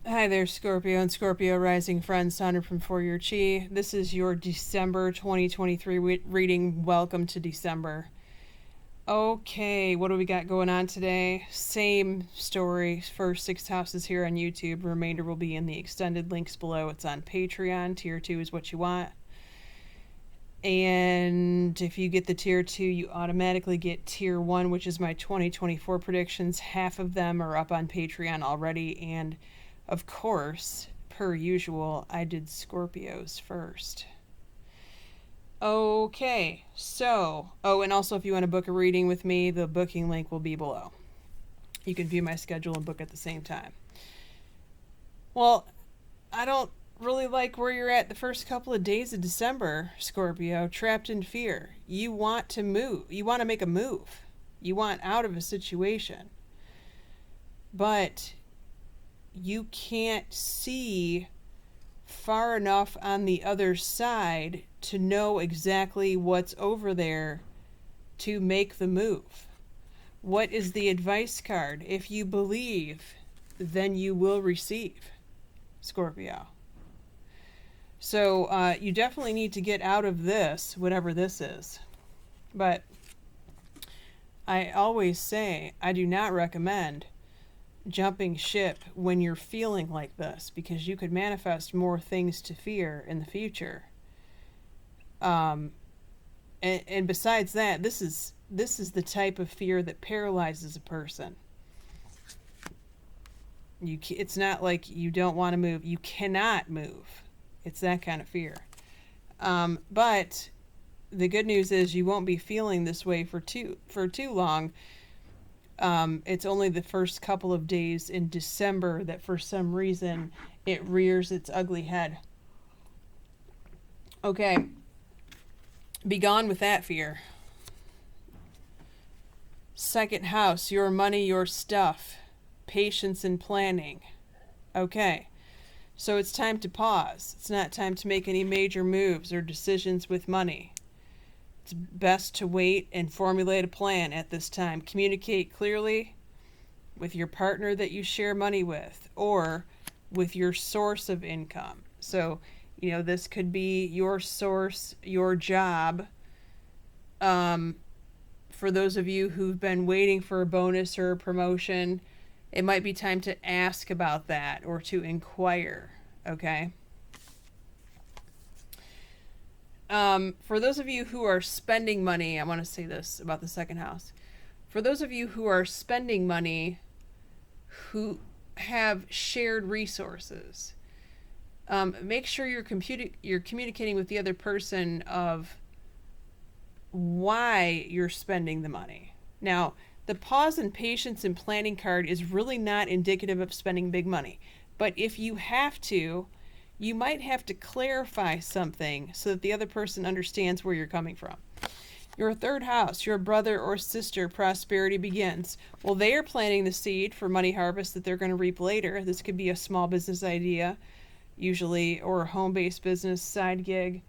Hi there, Scorpio and Scorpio rising friends. Sondra from For Your Chi. This is your December 2023 reading. Welcome to December. Okay, what do we got going on today? Same story. First 6 houses here on YouTube. Remainder will be in the extended links below. It's on Patreon. Tier 2 is what you want. And if you get the Tier 2, you automatically get Tier 1, which is my 2024 predictions. Half of them are up on Patreon already, and of course, per usual, I did Scorpios first. Okay, so, and also if you want to book a reading with me, the booking link will be below. You can view my schedule and book at the same time. Well, I don't really like where you're at the first couple of days of December, Scorpio. Trapped in fear. You want to move. You want to make a move. You want out of a situation. But you can't see far enough on the other side to know exactly what's over there to make the move. What is the advice card? If you believe, then you will receive, Scorpio. So you definitely need to get out of this, whatever this is. But I always say I do not recommend jumping ship when you're feeling like this, because you could manifest more things to fear in the future. And besides that, this is the type of fear that paralyzes a person. It's not like you don't want to move. You cannot move. It's that kind of fear. But the good news is you won't be feeling this way for too long. It's only the first couple of days in December that for some reason it rears its ugly head. Okay. Be gone with that fear. Second house, your money, your stuff, patience and planning. Okay. So it's time to pause. It's not time to make any major moves or decisions with money. It's best to wait and formulate a plan at this time. Communicate clearly with your partner that you share money with, or with your source of income. So, this could be your source, your job. For those of you who've been waiting for a bonus or a promotion, it might be time to ask about that or to inquire, okay? For those of you who are spending money, I want to say this about the second house. For those of you who are spending money, who have shared resources, make sure you're communicating with the other person of why you're spending the money. Now, the pause and patience and planning card is really not indicative of spending big money. But if you have to, you might have to clarify something so that the other person understands where you're coming from. Your third house, your brother or sister, prosperity begins. Well, they are planting the seed for money harvest that they're going to reap later. This could be a small business idea, usually, or a home-based business, side gig.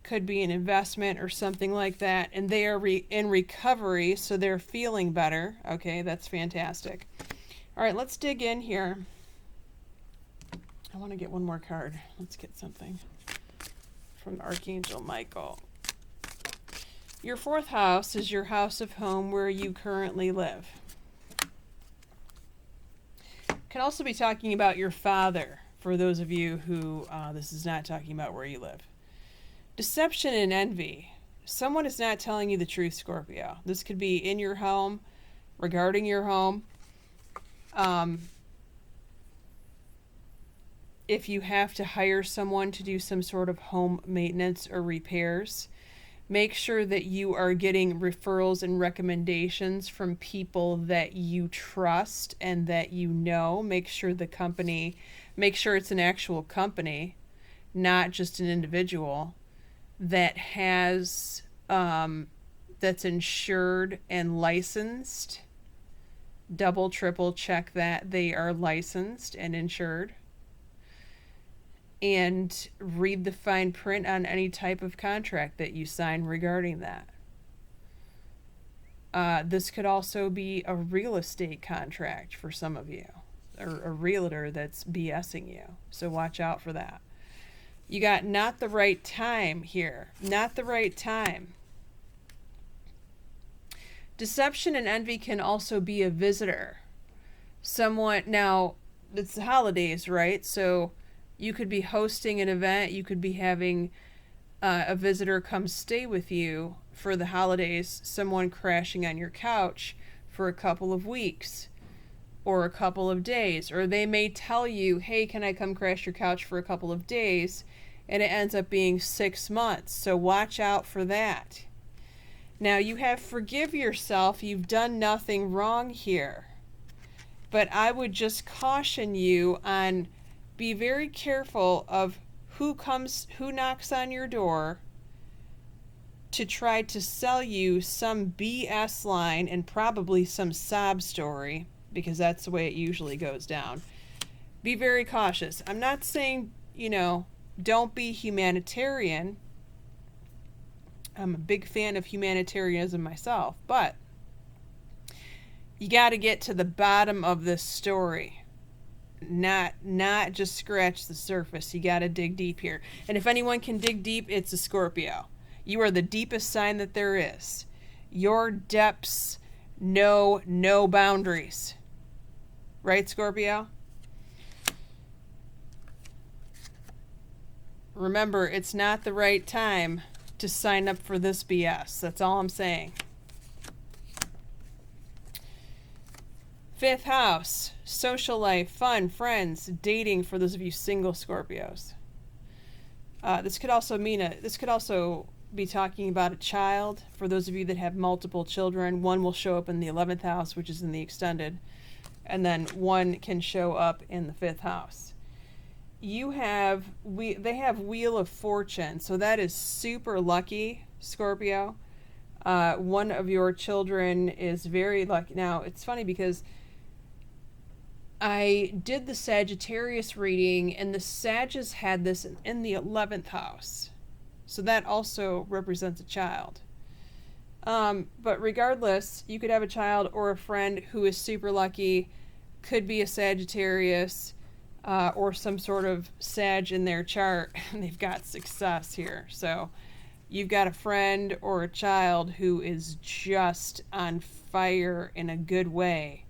Could be an investment or something like that. And they are in recovery, so they're feeling better. Okay, that's fantastic. All right, let's dig in here. I want to get one more card. Let's get something from Archangel Michael. Your fourth house is your house of home where you currently live. Can also be talking about your father, for those of you who this is not talking about where you live. Deception and envy. Someone is not telling you the truth, Scorpio. This could be in your home, regarding your home. If you have to hire someone to do some sort of home maintenance or repairs, make sure that you are getting referrals and recommendations from people that you trust and that you know. Make sure it's an actual company, not just an individual that has, that's insured and licensed. Double, triple check that they are licensed and insured. And read the fine print on any type of contract that you sign regarding that. This could also be a real estate contract for some of you. a realtor that's BSing you. So watch out for that. You got not the right time here. Not the right time. Deception and envy can also be a visitor. Someone, now, it's the holidays, right? So you could be hosting an event. You could be having a visitor come stay with you for the holidays. Someone crashing on your couch for a couple of weeks or a couple of days. Or they may tell you, hey, can I come crash your couch for a couple of days? And it ends up being 6 months. So watch out for that. Now, you have forgive yourself. You've done nothing wrong here. But I would just caution you on be very careful of who knocks on your door to try to sell you some BS line and probably some sob story, because that's the way it usually goes down. Be very cautious. I'm not saying, don't be humanitarian. I'm a big fan of humanitarianism myself, but you got to get to the bottom of this story. Not just scratch the surface. You got to dig deep here. And if anyone can dig deep, it's a Scorpio. You are the deepest sign that there is. Your depths know no boundaries. Right, Scorpio? Remember, it's not the right time to sign up for this BS. That's all I'm saying. 5th house, social life, fun, friends, dating for those of you single Scorpios. This could also be talking about a child for those of you that have multiple children. One will show up in the 11th house, which is in the extended, and then one can show up in the 5th house. They have Wheel of Fortune, so that is super lucky, Scorpio. One of your children is very lucky. Now, it's funny because I did the Sagittarius reading, and the Sagittarius had this in the 11th house. So that also represents a child. But regardless, you could have a child or a friend who is super lucky, could be a Sagittarius, or some sort of Sag in their chart, and they've got success here. So you've got a friend or a child who is just on fire in a good way.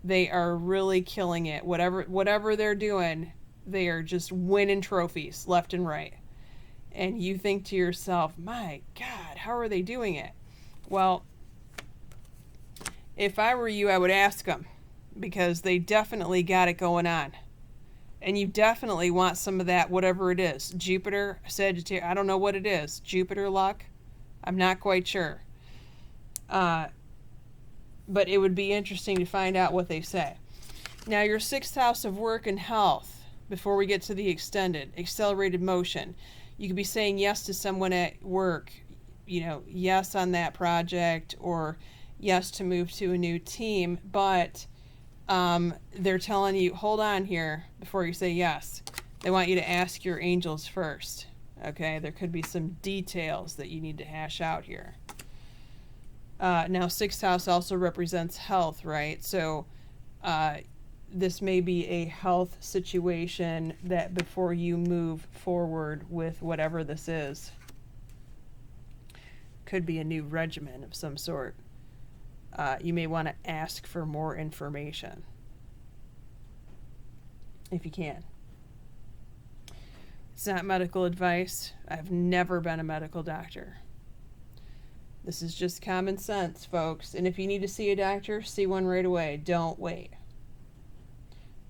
They are really killing it. Whatever they're doing, they are just winning trophies left and right. And you think to yourself, my God, how are they doing it? Well, if I were you, I would ask them, because they definitely got it going on. And you definitely want some of that, whatever it is. Jupiter, Sagittarius, I don't know what it is. Jupiter luck? I'm not quite sure. But it would be interesting to find out what they say. Now, your 6th house of work and health, before we get to the extended, accelerated motion. You could be saying yes to someone at work, yes on that project, or yes to move to a new team, but they're telling you, hold on here before you say yes. They want you to ask your angels first. Okay, there could be some details that you need to hash out here. Now, 6th house also represents health, right? So this may be a health situation that before you move forward with whatever this is, could be a new regimen of some sort. You may want to ask for more information if you can. It's not medical advice. I've never been a medical doctor. This is just common sense, folks. And if you need to see a doctor, see one right away. Don't wait.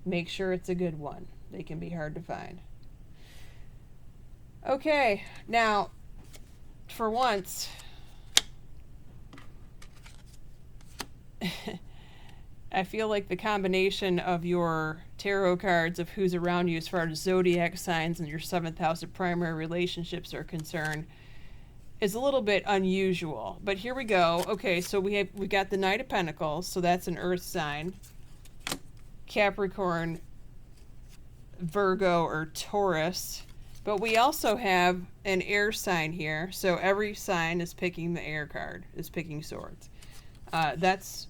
Make sure it's a good one. They can be hard to find. Okay, now, for once, I feel like the combination of your tarot cards of who's around you as far as zodiac signs and your 7th house of primary relationships are concerned is a little bit unusual. But here we go. Okay, so we got the Knight of Pentacles, so that's an earth sign. Capricorn, Virgo, or Taurus. But we also have an air sign here. So every sign is picking the air card, is picking swords. That's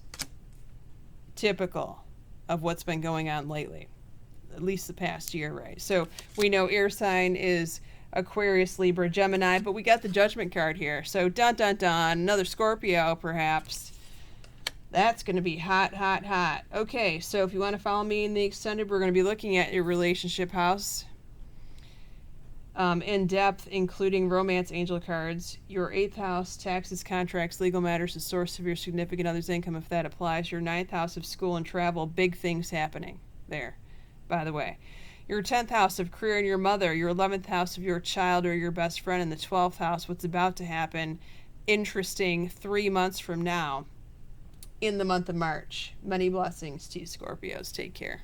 typical. of what's been going on lately, at least the past year, right? So we know air sign is Aquarius, Libra, Gemini, but we got the Judgment card here. So dun dun dun, another Scorpio perhaps. That's going to be hot, hot, hot. Okay, so if you want to follow me in the extended, we're going to be looking at your relationship house in depth, including romance angel cards, your 8th house, taxes, contracts, legal matters, the source of your significant other's income, if that applies, your 9th house of school and travel, big things happening there, by the way. Your 10th house of career and your mother, your 11th house of your child or your best friend, and the 12th house, what's about to happen, interesting 3 months from now in the month of March. Many blessings to you, Scorpios. Take care.